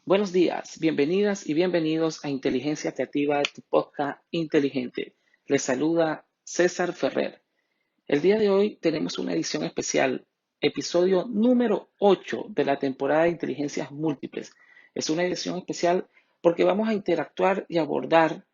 Buenos días, bienvenidas y bienvenidos a Inteligencia Creativa, tu podcast inteligente. Les saluda César Ferrer. El día de hoy tenemos una edición especial, episodio número 8 de la temporada de Inteligencias Múltiples. Es una edición especial porque vamos a interactuar y abordar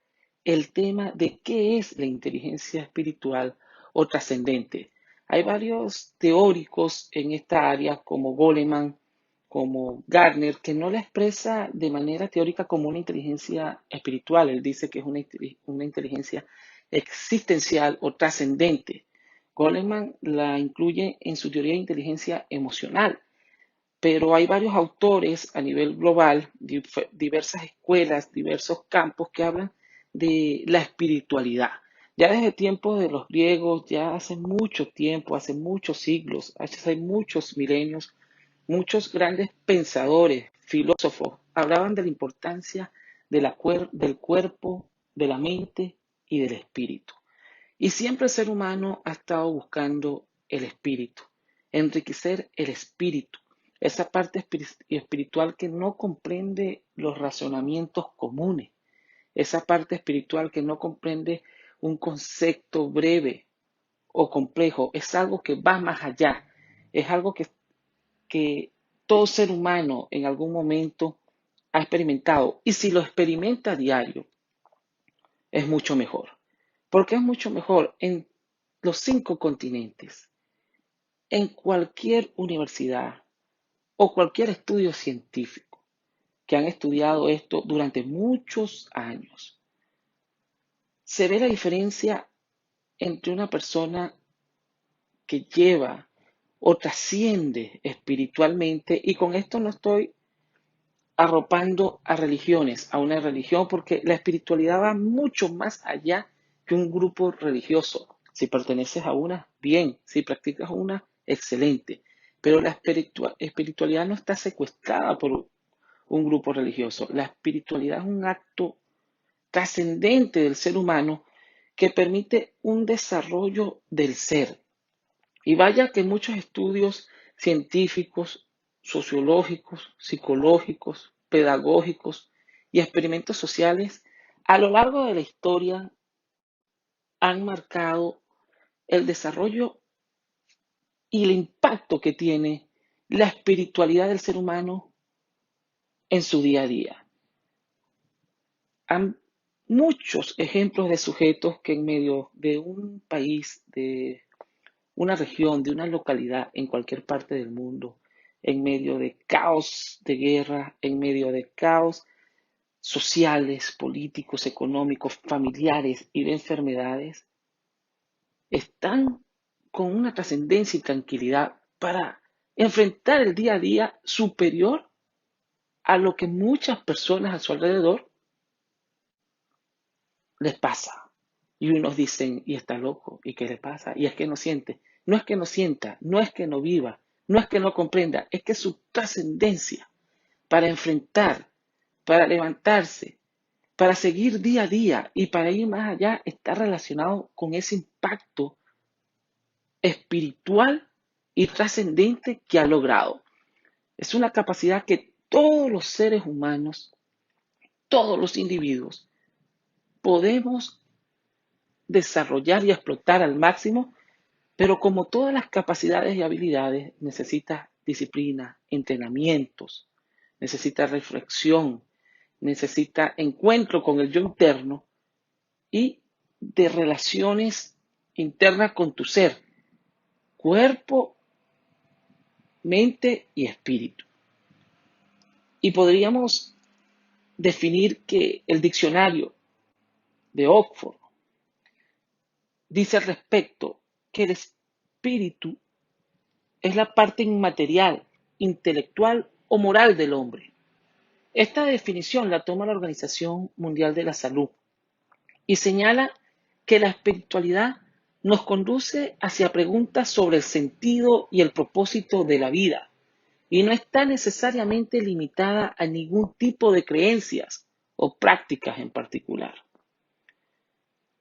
el tema de qué es la inteligencia espiritual o trascendente. Hay varios teóricos en esta área como Goleman, como Gardner, que no la expresa de manera teórica como una inteligencia espiritual. Él dice que es una inteligencia existencial o trascendente. Goleman la incluye en su teoría de inteligencia emocional, pero hay varios autores a nivel global, diversas escuelas, diversos campos que hablan de la espiritualidad. Ya desde tiempos de los griegos, ya hace mucho tiempo, hace muchos siglos, hace muchos milenios, muchos grandes pensadores, filósofos, hablaban de la importancia del cuerpo, de la mente y del espíritu. Y siempre el ser humano ha estado buscando el espíritu, enriquecer el espíritu, esa parte espiritual que no comprende los razonamientos comunes, esa parte espiritual que no comprende un concepto breve o complejo, es algo que va más allá, es algo que todo ser humano en algún momento ha experimentado. Y si lo experimenta a diario, es mucho mejor. Porque es mucho mejor en los 5 continentes, en cualquier universidad o cualquier estudio científico que han estudiado esto durante muchos años. Se ve la diferencia entre una persona que lleva o trasciende espiritualmente, y con esto no estoy arropando a religiones, a una religión, porque la espiritualidad va mucho más allá que un grupo religioso. Si perteneces a una, bien; si practicas una, excelente. Pero la espiritualidad no está secuestrada por un grupo religioso. La espiritualidad es un acto trascendente del ser humano que permite un desarrollo del ser. Y vaya que muchos estudios científicos, sociológicos, psicológicos, pedagógicos y experimentos sociales a lo largo de la historia han marcado el desarrollo y el impacto que tiene la espiritualidad del ser humano en su día a día. Hay muchos ejemplos de sujetos que en medio de un país, de una región, de una localidad en cualquier parte del mundo, en medio de caos de guerra, en medio de caos sociales, políticos, económicos, familiares y de enfermedades, están con una trascendencia y tranquilidad para enfrentar el día a día superior a lo que muchas personas a su alrededor les pasa. Y unos dicen, y está loco, ¿y qué le pasa? Y es que no siente. No es que no sienta, no es que no viva, no es que no comprenda, es que su trascendencia para enfrentar, para levantarse, para seguir día a día y para ir más allá está relacionado con ese impacto espiritual y trascendente que ha logrado. Es una capacidad que todos los seres humanos, todos los individuos, podemos desarrollar y explotar al máximo. Pero como todas las capacidades y habilidades, necesita disciplina, entrenamientos, necesita reflexión, necesita encuentro con el yo interno y de relaciones internas con tu ser, cuerpo, mente y espíritu. Y podríamos definir que el diccionario de Oxford dice al respecto que el espíritu es la parte inmaterial, intelectual o moral del hombre. Esta definición la toma la Organización Mundial de la Salud y señala que la espiritualidad nos conduce hacia preguntas sobre el sentido y el propósito de la vida y no está necesariamente limitada a ningún tipo de creencias o prácticas en particular.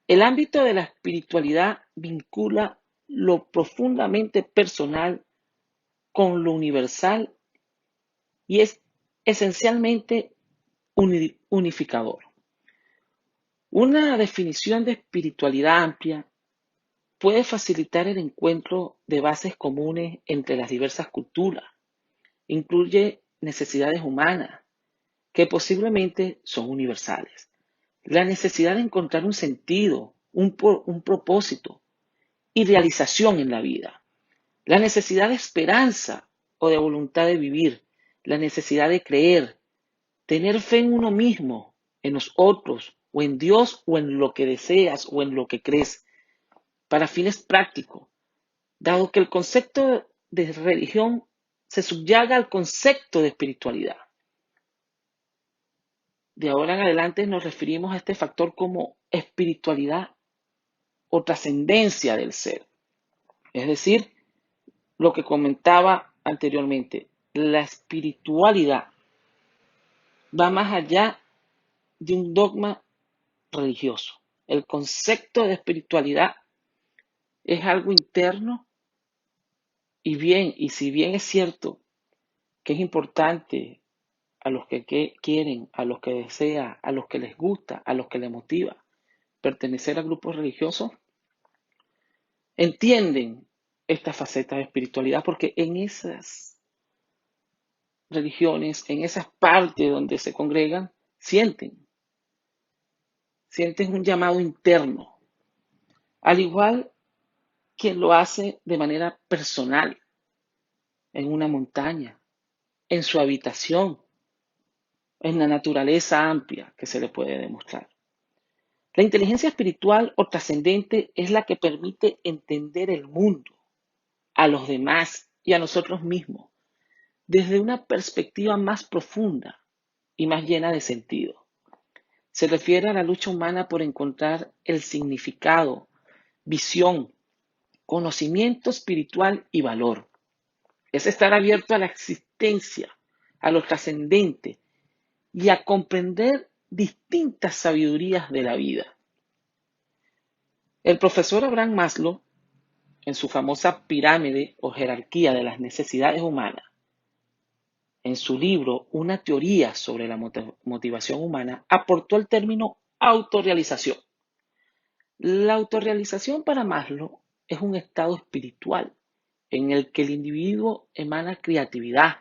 El ámbito de la espiritualidad vincula lo profundamente personal con lo universal y es esencialmente unificador. Una definición de espiritualidad amplia puede facilitar el encuentro de bases comunes entre las diversas culturas. Incluye necesidades humanas que posiblemente son universales. La necesidad de encontrar un sentido, un propósito y realización en la vida. La necesidad de esperanza o de voluntad de vivir. La necesidad de creer, tener fe en uno mismo, en los otros, o en Dios, o en lo que deseas, o en lo que crees, para fines prácticos, dado que el concepto de religión se subyaga al concepto de espiritualidad. De ahora en adelante nos referimos a este factor como espiritualidad o trascendencia del ser. Es decir, lo que comentaba anteriormente, la espiritualidad va más allá de un dogma religioso. El concepto de espiritualidad es algo interno y si bien es cierto que es importante a los que quieren, a los que desean, a los que les gusta, a los que les motiva pertenecer a grupos religiosos, entienden esta faceta de espiritualidad porque en esas religiones, en esas partes donde se congregan, sienten un llamado interno, al igual que lo hace de manera personal, en una montaña, en su habitación, en la naturaleza amplia que se le puede demostrar. La inteligencia espiritual o trascendente es la que permite entender el mundo, a los demás y a nosotros mismos, desde una perspectiva más profunda y más llena de sentido. Se refiere a la lucha humana por encontrar el significado, visión, conocimiento espiritual y valor. Es estar abierto a la existencia, a lo trascendente y a comprender distintas sabidurías de la vida. El profesor Abraham Maslow, en su famosa pirámide o jerarquía de las necesidades humanas, en su libro Una teoría sobre la motivación humana, aportó el término autorrealización. La autorrealización para Maslow es un estado espiritual en el que el individuo emana creatividad,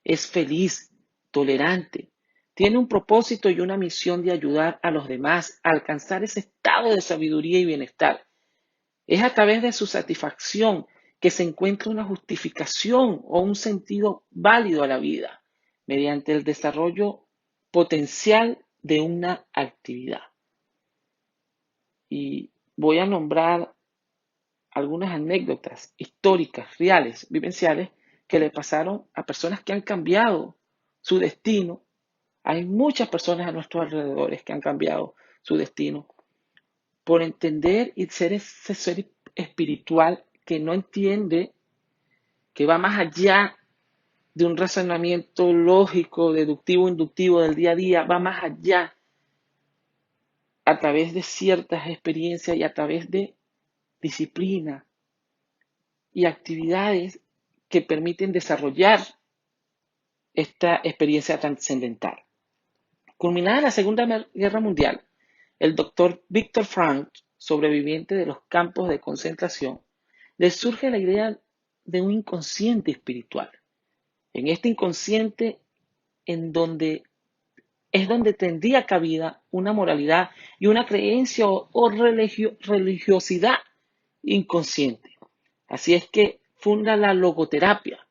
es feliz, tolerante, tiene un propósito y una misión de ayudar a los demás a alcanzar ese estado de sabiduría y bienestar. Es a través de su satisfacción que se encuentra una justificación o un sentido válido a la vida, mediante el desarrollo potencial de una actividad. Y voy a nombrar algunas anécdotas históricas, reales, vivenciales, que le pasaron a personas que han cambiado su destino. Hay muchas personas a nuestros alrededores que han cambiado su destino por entender y ser ese ser espiritual que no entiende, que va más allá de un razonamiento lógico, deductivo, inductivo del día a día, va más allá a través de ciertas experiencias y a través de disciplina y actividades que permiten desarrollar esta experiencia trascendental. Culminada la Segunda Guerra Mundial, el doctor Viktor Frankl, sobreviviente de los campos de concentración, le surge la idea de un inconsciente espiritual. En este inconsciente es donde tendría cabida una moralidad y una creencia o religiosidad inconsciente. Así es que funda la logoterapia,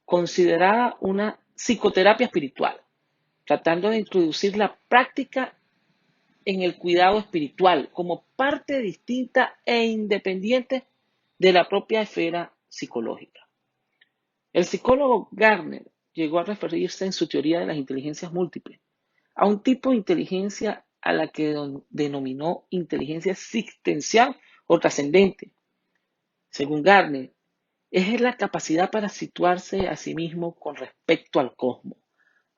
considerada una psicoterapia espiritual, tratando de introducir la práctica en el cuidado espiritual como parte distinta e independiente de la propia esfera psicológica. El psicólogo Gardner llegó a referirse en su teoría de las inteligencias múltiples a un tipo de inteligencia a la que denominó inteligencia existencial o trascendente. Según Gardner, es la capacidad para situarse a sí mismo con respecto al cosmos,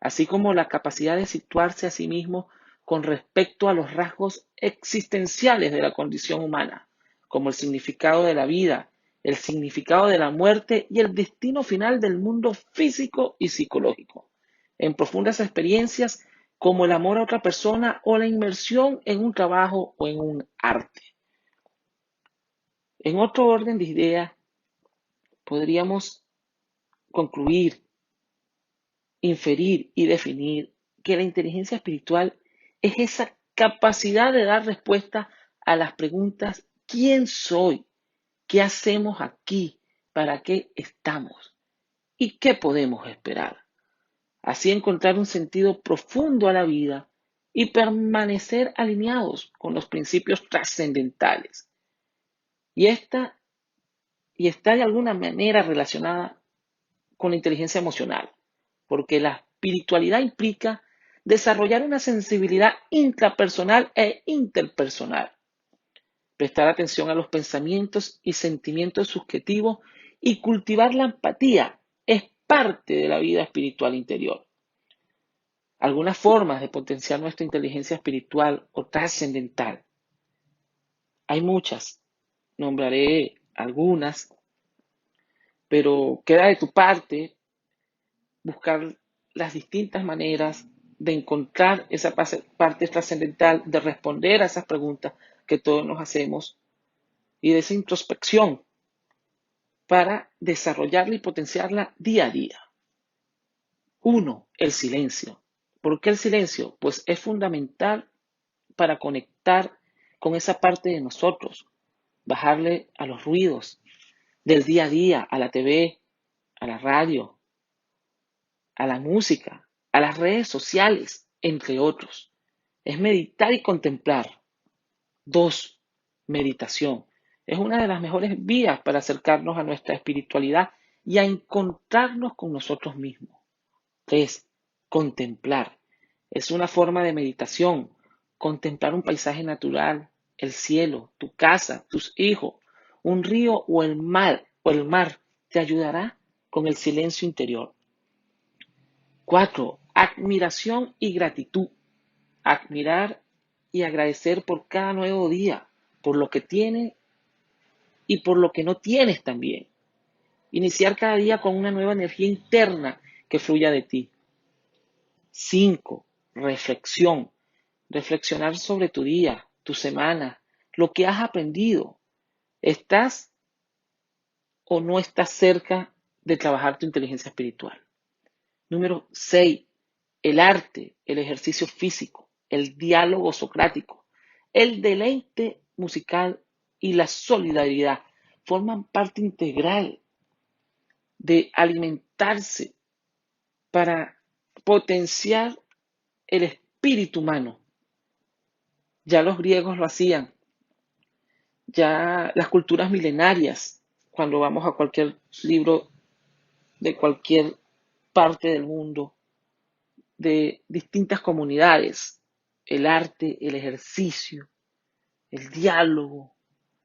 así como la capacidad de situarse a sí mismo con respecto a los rasgos existenciales de la condición humana, como el significado de la vida, el significado de la muerte y el destino final del mundo físico y psicológico, en profundas experiencias como el amor a otra persona o la inmersión en un trabajo o en un arte. En otro orden de ideas, podríamos concluir, inferir y definir que la inteligencia espiritual es esa capacidad de dar respuesta a las preguntas: ¿quién soy? ¿Qué hacemos aquí? ¿Para qué estamos? ¿Y qué podemos esperar? Así encontrar un sentido profundo a la vida y permanecer alineados con los principios trascendentales. Y esta y está de alguna manera relacionada con la inteligencia emocional, porque la espiritualidad implica desarrollar una sensibilidad intrapersonal e interpersonal, prestar atención a los pensamientos y sentimientos subjetivos y cultivar la empatía es parte de la vida espiritual interior. Algunas formas de potenciar nuestra inteligencia espiritual o trascendental. Hay muchas, nombraré algunas, pero queda de tu parte buscar las distintas maneras de encontrar esa parte trascendental, de responder a esas preguntas que todos nos hacemos y de esa introspección para desarrollarla y potenciarla día a día. Uno, el silencio. ¿Por qué el silencio? Pues es fundamental para conectar con esa parte de nosotros, bajarle a los ruidos del día a día, a la TV, a la radio, a la música, a las redes sociales, entre otros. Es meditar y contemplar. Dos, meditación. Es una de las mejores vías para acercarnos a nuestra espiritualidad y a encontrarnos con nosotros mismos. Tres, contemplar. Es una forma de meditación. Contemplar un paisaje natural, el cielo, tu casa, tus hijos, un río o el mar te ayudará con el silencio interior. Cuatro, admiración y gratitud. Admirar y agradecer por cada nuevo día, por lo que tienes y por lo que no tienes también. Iniciar cada día con una nueva energía interna que fluya de ti. Cinco, reflexión. Reflexionar sobre tu día, tu semana, lo que has aprendido. ¿Estás o no estás cerca de trabajar tu inteligencia espiritual? Número 6, el arte, el ejercicio físico, el diálogo socrático, el deleite musical y la solidaridad forman parte integral de alimentarse para potenciar el espíritu humano. Ya los griegos lo hacían, ya las culturas milenarias, cuando vamos a cualquier libro de cualquier parte del mundo, de distintas comunidades, el arte, el ejercicio, el diálogo,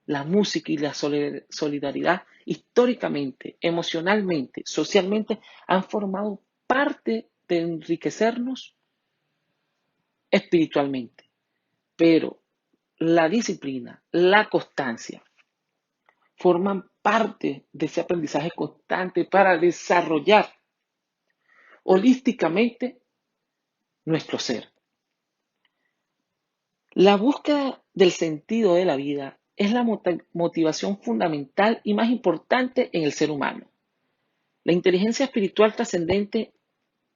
la música y la solidaridad, históricamente, emocionalmente, socialmente, han formado parte de enriquecernos espiritualmente. Pero la disciplina, la constancia, forman parte de ese aprendizaje constante para desarrollar holísticamente nuestro ser. La búsqueda del sentido de la vida es la motivación fundamental y más importante en el ser humano. La inteligencia espiritual trascendente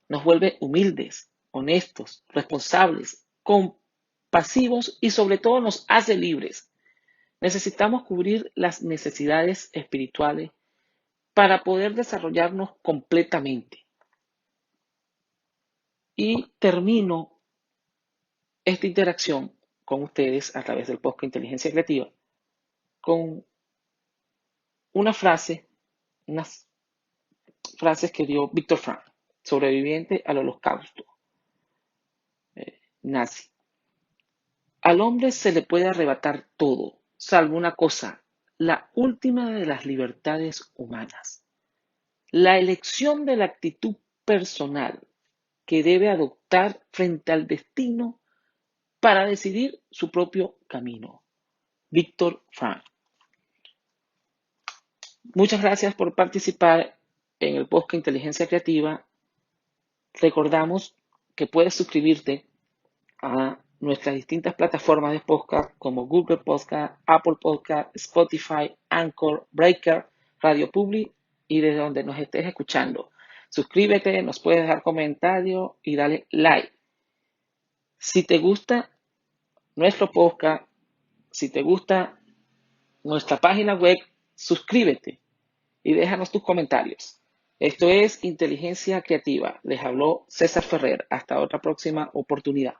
nos vuelve humildes, honestos, responsables, compasivos y sobre todo nos hace libres. Necesitamos cubrir las necesidades espirituales para poder desarrollarnos completamente. Y termino esta interacción con ustedes a través del podcast Inteligencia Creativa con una frase, unas frases que dio Víctor Frank, sobreviviente al holocausto nazi. Al hombre se le puede arrebatar todo, salvo una cosa, la última de las libertades humanas, la elección de la actitud personal que debe adoptar frente al destino para decidir su propio camino. Víctor Frank. Muchas gracias por participar en el podcast Inteligencia Creativa Recordamos que puedes suscribirte a nuestras distintas plataformas de podcast como Google Podcast, Apple Podcast, Spotify, Anchor, Breaker, Radio Public y desde donde nos estés escuchando. Suscríbete, nos puedes dejar comentarios y dale like. Si te gusta nuestro podcast, si te gusta nuestra página web, suscríbete y déjanos tus comentarios. Esto es Inteligencia Creativa. Les habló César Ferrer. Hasta otra próxima oportunidad.